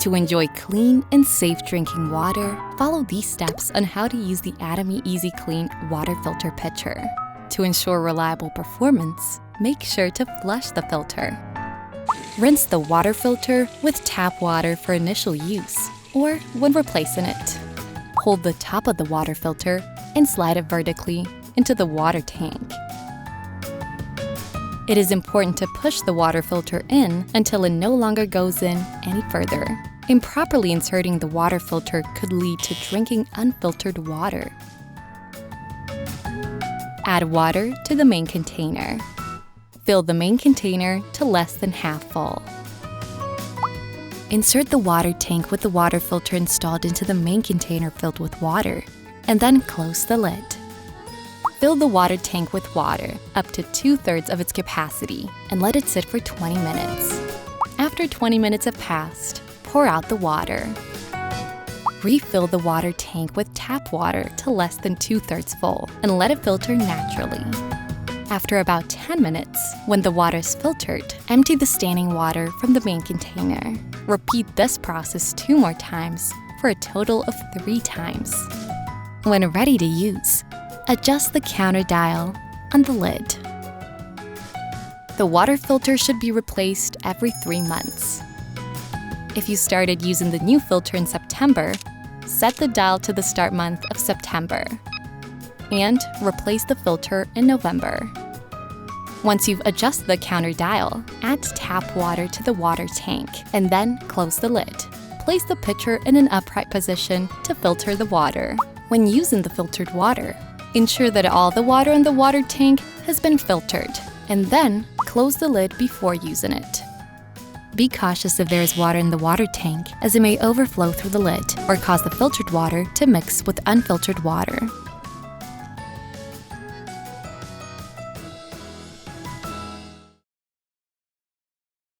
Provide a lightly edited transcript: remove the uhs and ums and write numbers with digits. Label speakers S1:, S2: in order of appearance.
S1: To enjoy clean and safe drinking water, follow these steps on how to use the Atomy Easy Clean water filter pitcher. To ensure reliable performance, make sure to flush the filter. Rinse the water filter with tap water for initial use or when replacing it. Hold the top of the water filter and slide it vertically into the water tank. It is important to push the water filter in until it no longer goes in any further. Improperly inserting the water filter could lead to drinking unfiltered water. Add water to the main container. Fill the main container to less than half full. Insert the water tank with the water filter installed into the main container filled with water, and then close the lid. Fill the water tank with water up to 2/3 of its capacity and let it sit for 20 minutes. After 20 minutes have passed, pour out the water. Refill the water tank with tap water to less than 2/3 full and let it filter naturally. After about 10 minutes, when the water is filtered, empty the standing water from the main container. Repeat this process 2 more times for a total of 3 times. When ready to use, adjust the counter dial on the lid. The water filter should be replaced every 3 months. If you started using the new filter in September, set the dial to the start month of September and replace the filter in November. Once you've adjusted the counter dial, add tap water to the water tank and then close the lid. Place the pitcher in an upright position to filter the water. When using the filtered water, ensure that all the water in the water tank has been filtered, and then close the lid before using it. Be cautious if there is water in the water tank, as it may overflow through the lid or cause the filtered water to mix with unfiltered water.